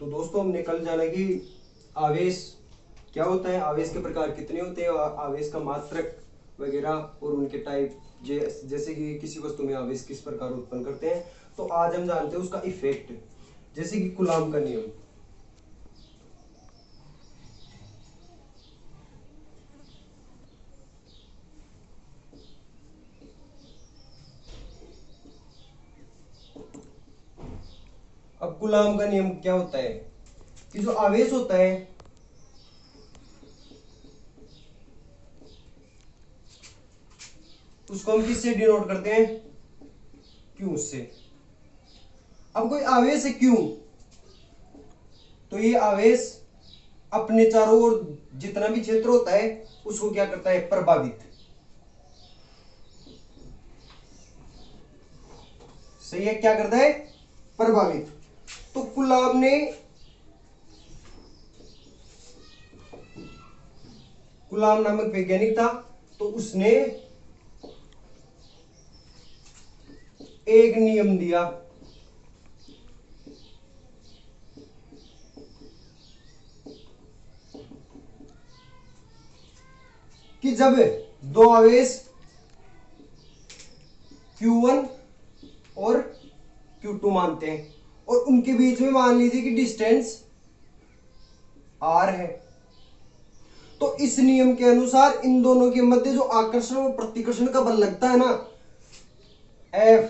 तो दोस्तों हमने कल जाना कि आवेश क्या होता है, आवेश के प्रकार कितने होते हैं, आवेश का मात्रक वगैरह और उनके टाइप, जैसे कि किसी वस्तु में आवेश किस प्रकार उत्पन्न करते हैं। तो आज हम जानते हैं उसका इफेक्ट, जैसे कि कूलाम का नियम। अब कूलाम का नियम क्या होता है कि जो आवेश होता है उसको हम किससे डिनोट करते हैं, क्यू से। अब कोई आवेश है क्यू, तो ये आवेश अपने चारों ओर जितना भी क्षेत्र होता है उसको क्या करता है, प्रभावित। सही है, क्या करता है, प्रभावित। तो कुलाम नामक वैज्ञानिक था, तो उसने एक नियम दिया कि जब दो आवेश Q1 और Q2 मानते हैं और उनके बीच में मान लीजिए कि डिस्टेंस R है, तो इस नियम के अनुसार इन दोनों के मध्य जो आकर्षण और प्रतिकर्षण का बल लगता है ना, F,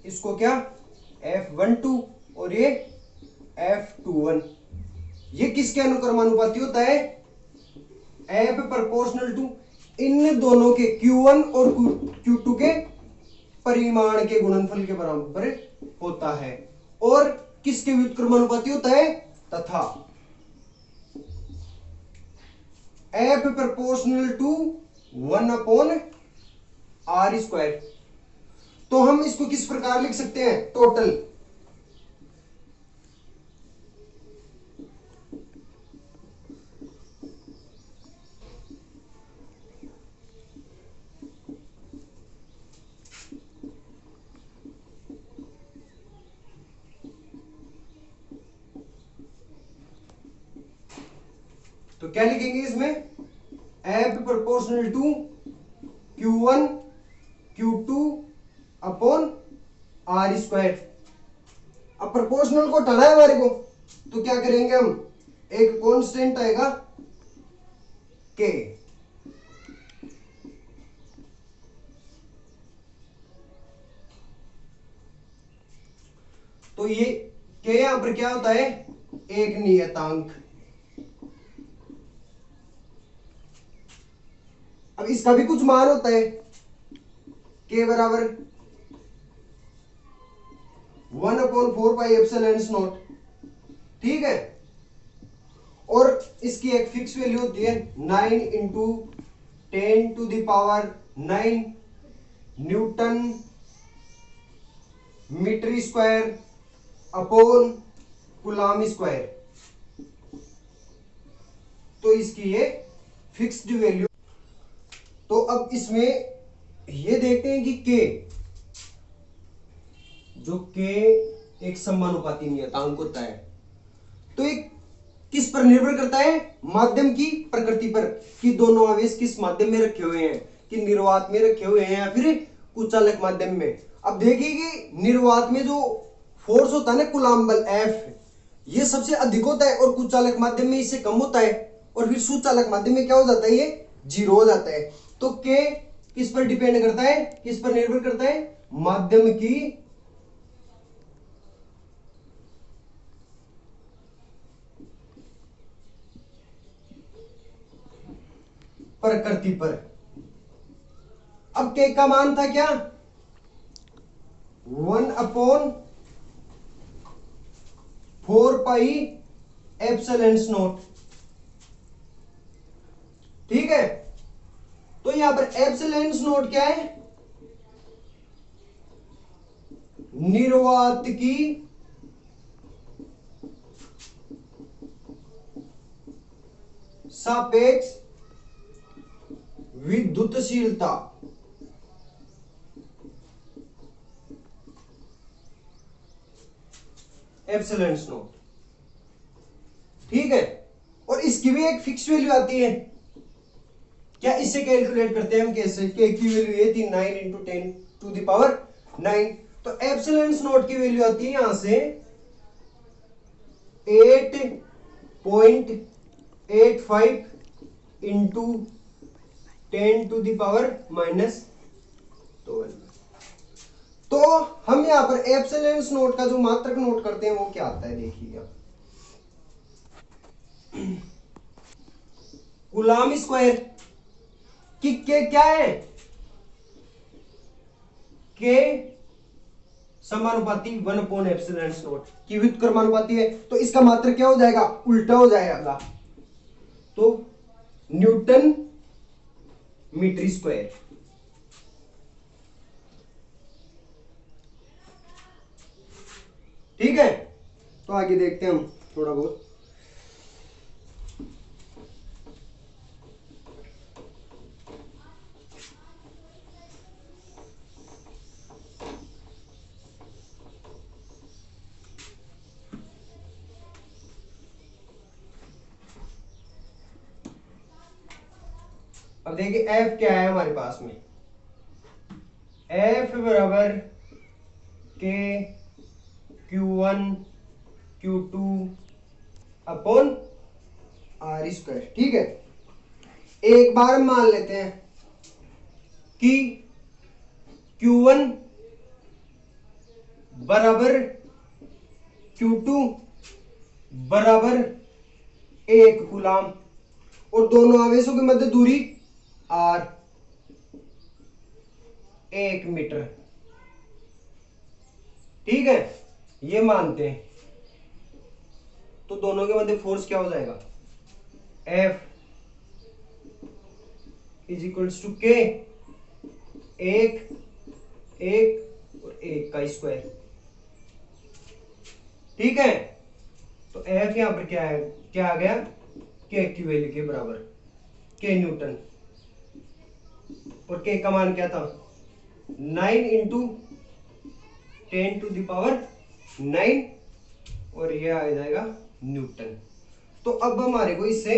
इसको क्या F12 और ये F21, ये किसके अनुक्रमानुपाती होता है, F प्रोपोर्शनल टू इन दोनों के Q1 और Q2 के परिमाण के गुणनफल के बराबर होता है। और किसके व्युत्क्रमानुपाती होता है, तथा F प्रोपोर्शनल टू 1/r²। तो हम इसको किस प्रकार लिख सकते हैं, टोटल तो क्या लिखेंगे इसमें, F proportional to Q1 Q2 upon R²। अब प्रोपोर्शनल को हटाना है हमारे को, तो क्या करेंगे हम, एक कांस्टेंट आएगा K, तो ये K यहां पर क्या होता है, एक नियतांक। अब इसका भी कुछ मान होता है, K बराबर 1/4πε0, ठीक है। और इसकी एक फिक्स वैल्यू होती है 9 into 10⁹ newton meter square upon coulomb square. तो इसकी ये फिक्स्ड वैल्यू। तो अब इसमें ये देखते हैं कि K, जो K एक समानुपाती नियतांक होता है, तो एक किस पर निर्भर करता है, माध्यम की प्रकृति पर, कि दोनों आवेश किस माध्यम में रखे हुए हैं, कि निर्वात में रखे हुए हैं या फिर कुचालक माध्यम में। अब देखिए कि निर्वात में जो फोर्स होता है ना, कूलाम बल F, ये सबसे अधिक होता है और कुचालक माध्यम में इससे कम होता है, और फिर सुचालक माध्यम में क्या हो जाता है, ये 0 हो जाता है। तो K किस पर डिपेंड करता है, किस पर निर्भर करता है, माध्यम की प्रकृति पर। अब K का मान था क्या, 1/4πε0, ठीक है। तो यहां पर ε0 क्या है, निर्वात की सापेक्ष विद्युतशीलता, एप्सिलॉन नॉट। ठीक है, और इसकी भी एक फिक्स वैल्यू आती है। क्या इससे कैलकुलेट करते हैं हम कैसे, के की वैल्यू ये थी 9 इंटू 10 टू द पावर 9, तो एप्सिलॉन नॉट की वैल्यू आती है यहां से 8.85 इंटू 10 टू द पावर -12। तो हम यहां पर एप्सिलॉन नोट का जो मात्रक नोट करते हैं वो क्या आता है, देखिएगा कूलम स्क्वायर कि के क्या है, के समानुपाती 1/एप्सिलॉन नॉट की व्युत्क्रमानुपाती है, तो इसका मात्रक क्या हो जाएगा, उल्टा हो जाएगा, तो न्यूटन मीटर स्क्वायर। ठीक है, तो आगे देखते हैं हम थोड़ा बहुत। अब देखिए F क्या है हमारे पास में, F बराबर के Q1 Q2 upon R square. ठीक है, एक बार हम मान लेते हैं कि Q1 बराबर Q2 बराबर 1 कूलम और दोनों आवेशों के मध्य दूरी R 1 मीटर। ठीक है, ये मानते हैं, तो दोनों के मध्य फोर्स क्या हो जाएगा, F इज इक्वल्स टू के, एक और एक का स्क्वायर। ठीक है, तो F यहां पर क्या है, क्या आ गया, के की वैल्यू के बराबर, के न्यूटन, और के का मान क्या था 9 इंटू 10 टू द पावर 9, और ये आ जाएगा न्यूटन। तो अब हमारे को इससे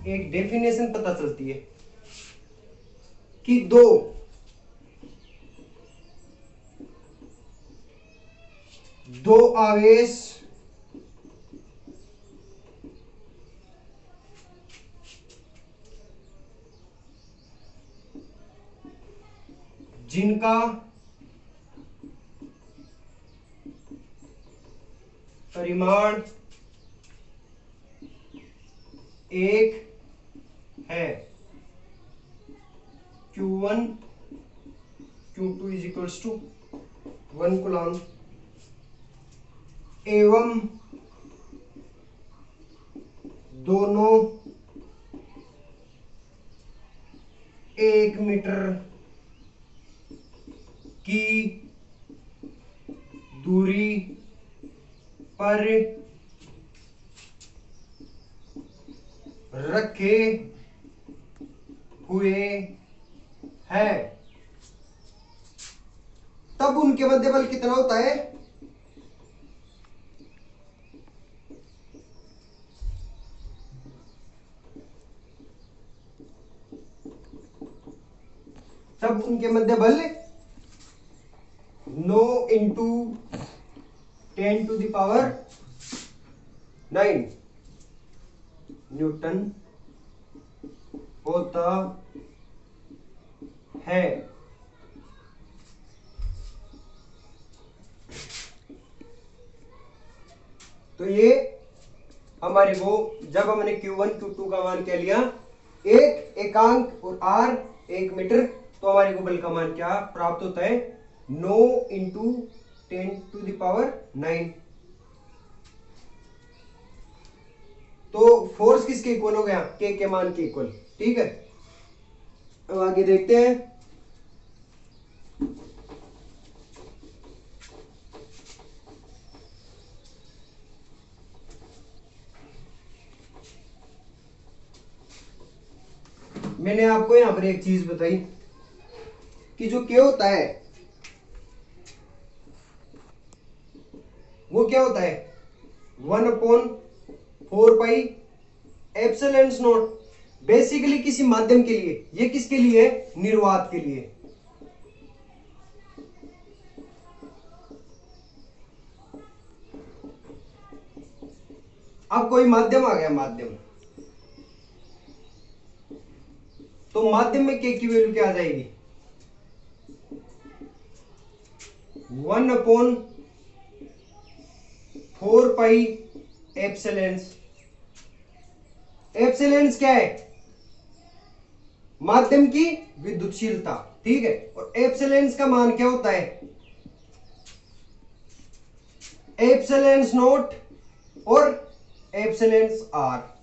एक डेफिनेशन पता चलती है कि दो आवेश जिनका परिमाण एक है, Q1 Q2 is equals to 1 coulomb, एवं दोनों 1 मीटर की दूरी पर रखे हुए है, तब उनके मध्य बल कितना होता है, तब उनके मध्य बल 9 into 10 to the power 9 newton होता है। तो ये हमारे को, जब हमने Q1 Q2 का मान क्या लिया, एक एकांक और R 1 मीटर, तो हमारे को बल का मान क्या प्राप्त होता है, 9 इंटू 10 टू द पावर 9। तो फोर्स किसके इक्वल हो गया, के मान के इक्वल। ठीक है, अब आगे देखते हैं। मैंने आपको यहां पर एक चीज बताई कि जो के होता है वो क्या होता है, 1/√r 4 pi epsilon not. Basically किसी माध्यम के लिए, ये किसके लिए है? निर्वात के लिए। अब कोई माध्यम आ गया, माध्यम, तो माध्यम में के की वैल्यू क्या आ जाएगी? 1/4 पाई एप्सिलॉन। एप्सिलॉन क्या है? माध्यम की विद्युतशीलता, ठीक है। और एप्सिलॉन का मान क्या होता है? एप्सिलॉन नॉट और एप्सिलॉन आर।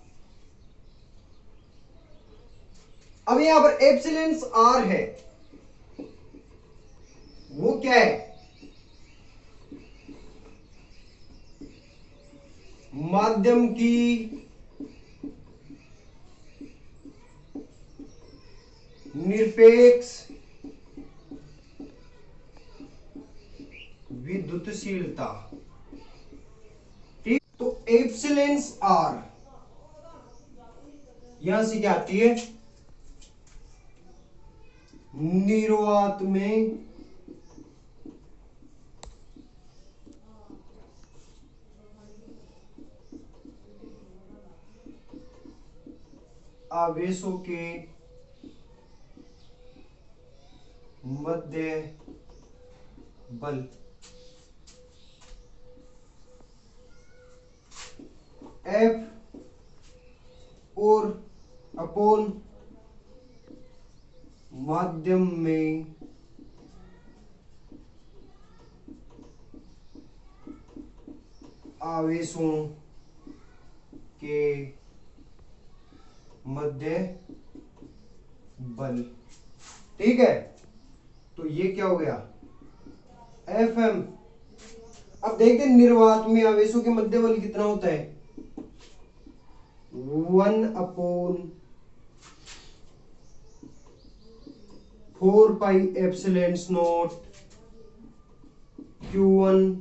अब यहां पर एप्सिलॉन आर है, वो क्या है? माध्यम की निरपेक्ष विद्युतशीलता, ठीक। तो एप्सिलॉन आर यहां से क्या आती है? निर्वात में आवेशों के मध्य बल, एफ और अपॉन माध्यम में आवेशों के मध्य बल, ठीक है। तो ये क्या हो गया? F M. अब देखते हैं निर्वात में आवेशों के मध्य बल कितना होता है? 1/4 pi epsilon naught Q1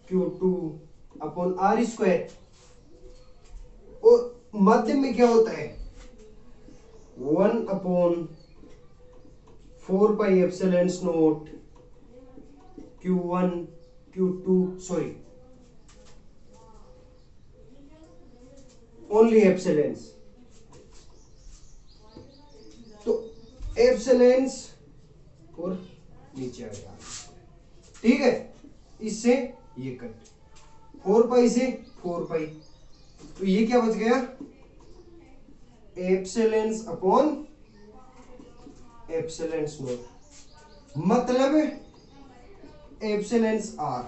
Q2 upon r square. और माध्यम में क्या होता है? 1/4 pi epsilon naught Q1 Q2, sorry, only epsilon. तो एप्सिलॉन और नीचे आ गया, ठीक है। इससे ये कट, 4 पाई से 4 पाई, तो ये क्या बच गया? एप्सिलॉन अपॉन एप्सिलॉन नॉट, मतलब एप्सिलॉन आर।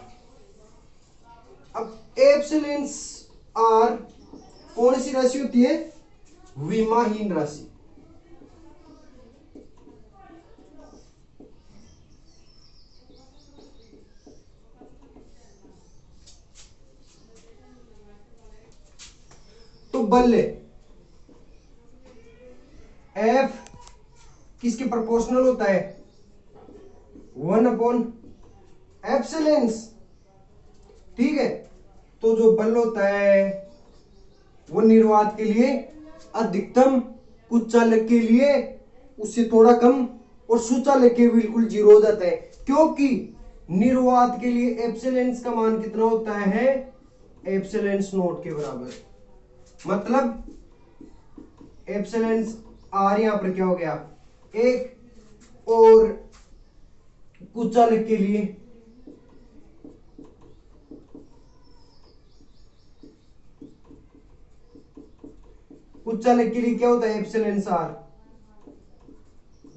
अब एप्सिलॉन आर कौन सी राशि होती है? विमाहीन राशि। तो बल एफ किसके प्रोपोर्शनल होता है? 1/एप्सिलॉन, ठीक है। तो जो बल होता है वो निर्वात के लिए अधिकतम, कुछ चालक के लिए उससे थोड़ा कम, और सुचालक के बिल्कुल जीरो हो जाता है। क्योंकि निर्वात के लिए एप्सिलॉन का मान कितना होता है? एप्सिलॉन नॉट के बराबर। मतलब एप्सिलॉन आर यहां पर क्या हो गया? 1, और कुछ चालक के लिए क्या होता है? एप्सिलॉन आर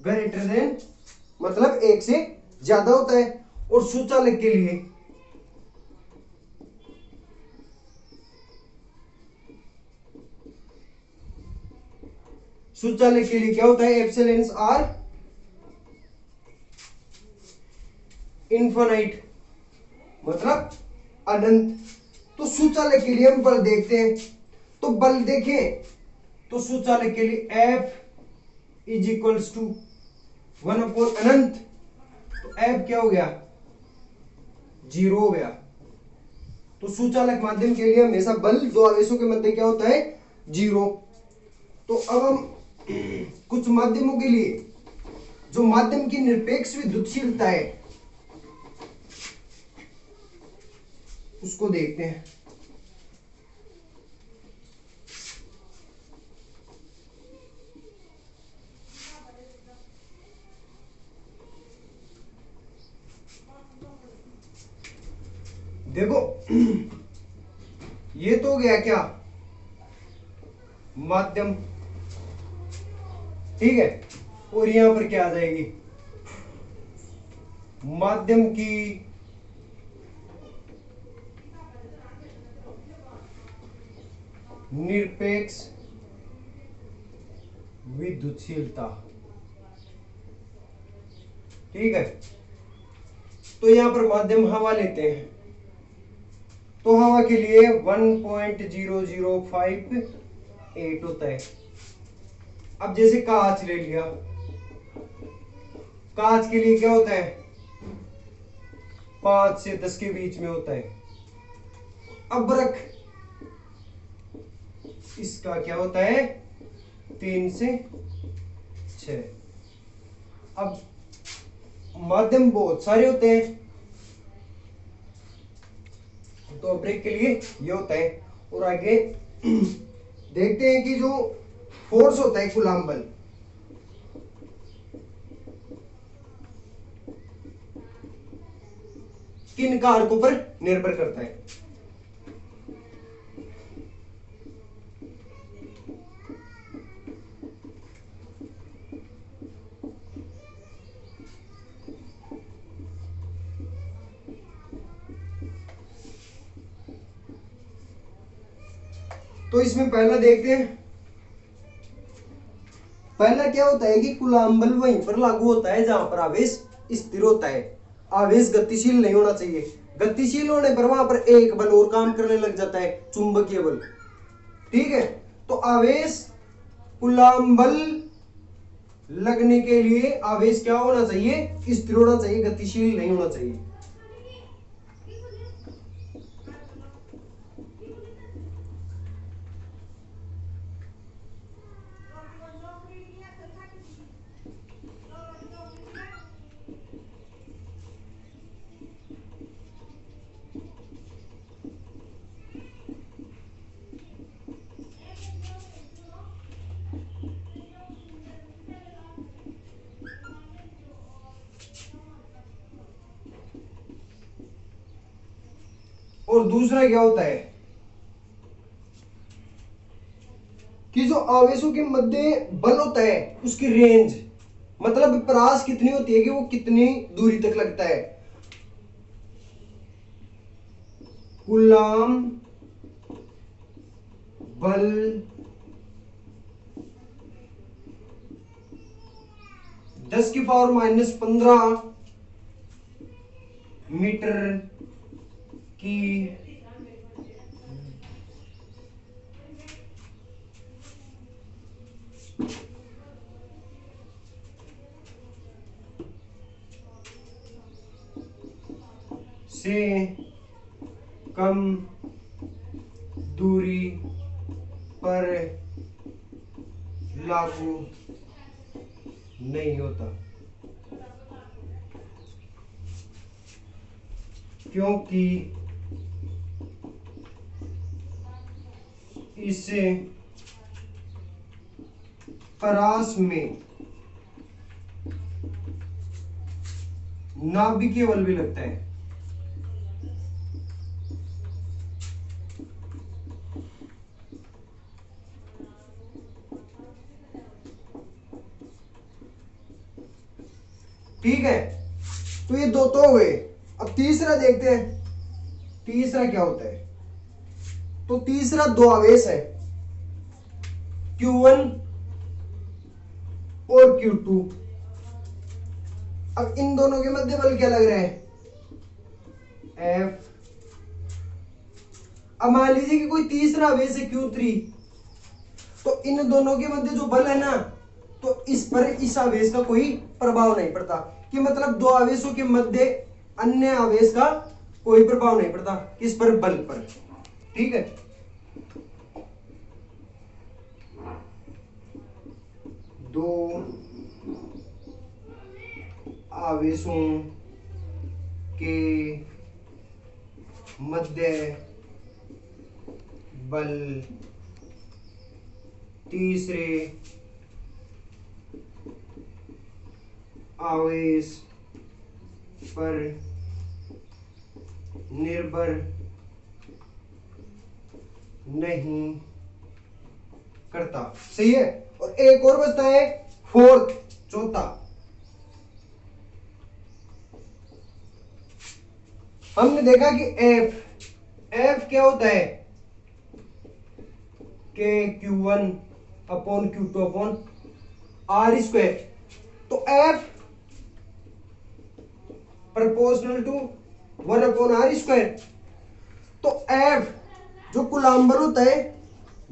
ग्रेटर देन, मतलब 1 से ज्यादा होता है। और सुचालक के लिए क्या होता है? एप्सिलॉन आर इनफाइनाइट, मतलब अनंत। तो सुचालक के लिए हम बल देखते हैं, तो बल देखें तो सुचालक के लिए F इज इक्वल्स टू 1/अनंत। तो F क्या हो गया? 0 हो गया। तो सुचालक माध्यम के लिए हमेशा बल दो आवेशों के मध्य क्या होता है, 0। तो अब हम कुछ माध्यमों के लिए जो माध्यम की निरपेक्ष विद्युतशीलता है उसको देखते हैं। देखो ये तो हो गया क्या, माध्यम, ठीक है। और यहां पर क्या आ जाएगी, माध्यम की निरपेक्ष विद्युतशीलता, ठीक है। तो यहां पर माध्यम हवा लेते हैं, तो हवा के लिए 1.0058 होता है। अब जैसे कांच ले लिया, कांच के लिए क्या होता है, 5 से 10 के बीच में होता है। अबरक इसका क्या होता है, 3 से 6। अब माध्यम बहुत सारे होते हैं, तो अबरक के लिए ये होता है। और आगे देखते हैं कि जो फोर्स होता है कूलाम बल, किन कारकों पर निर्भर करता है। तो इसमें पहला देखते हैं, पहला क्या होता है कि कूलाम बल वहीं पर लागू होता है जहां पर आवेश स्थिर होता है। आवेश गतिशील नहीं होना चाहिए, गतिशील होने पर वहां पर एक बल और काम करने लग जाता है, चुंबकीय बल, ठीक है। तो आवेश कूलाम बल लगने के लिए आवेश क्या होना चाहिए, स्थिर होना चाहिए, गतिशील नहीं होना चाहिए। और दूसरा क्या होता है कि जो आवेशों के मध्य बल होता है उसकी रेंज, मतलब परास कितनी होती है कि वो कितनी दूरी तक लगता है। कूलाम बल 10⁻⁻15 मीटर की से कम दूरी पर लागू नहीं होता, क्योंकि इससे परास में नाभिकीय बल भी लगता है। ठीक है, तो ये दो तो हो गए। अब तीसरा देखते हैं, तीसरा क्या होता है। तो तीसरा दो आवेश है, Q1 और Q2। अब इन दोनों के मध्य बल क्या लग रहा है, F। अब मान लीजिए कि कोई तीसरा आवेश है Q3, तो इन दोनों के मध्य जो बल है ना, तो इस पर इस आवेश का कोई प्रभाव नहीं पड़ता, कि मतलब दो आवेशों के मध्य अन्य आवेश का कोई प्रभाव नहीं पड़ता। किस पर? बल पर। ठीक है, दो आवेशों के मध्य बल तीसरे आवेश पर निर्भर नहीं करता। सही है। और एक और बचता है फोर्थ, चौथा। हमने देखा कि एफ क्या होता है? K Q1 upon Q2 upon r square. तो F proportional to 1 upon r square. तो एफ जो कूलम्ब बल होता है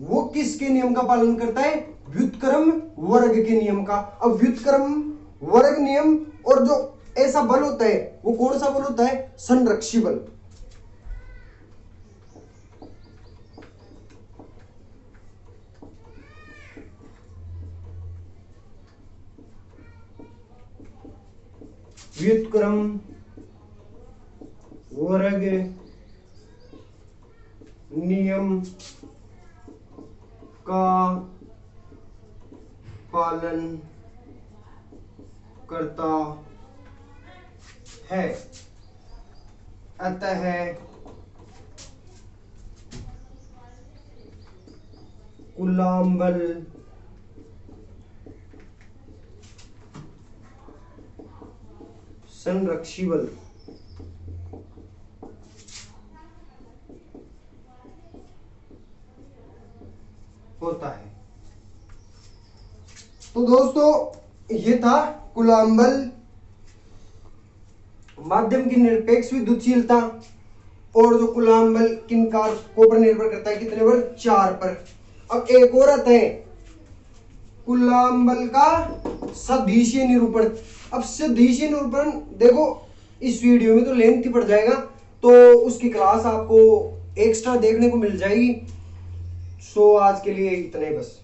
वो किसके नियम का पालन करता है? व्युत्क्रम वर्ग के नियम का। अब व्युत्क्रम वर्ग नियम और जो ऐसा बल होता है वो कौन सा बल होता है? संरक्षी बल। व्युत्क्रम वर्ग नियम का पालन करता है, अतः कूलम्ब बल संरक्षी बल होता है। तो दोस्तों ये था कूलम्ब बल, माध्यम की निरपेक्ष विद्युतशीलता, और जो कूलम्ब बल किन कारकों पर निर्भर करता है? कितने पर? 4 पर। अब एक और आता है कूलम्ब बल का सदिशीय निरूपण। अब सदिशीय निरूपण देखो इस वीडियो में तो लेंथ ही पड़ जाएगा, तो उसकी क्लास आपको एक्स्ट्रा देखने को मिल जाएगी। सो आज के लिए इतना ही बस।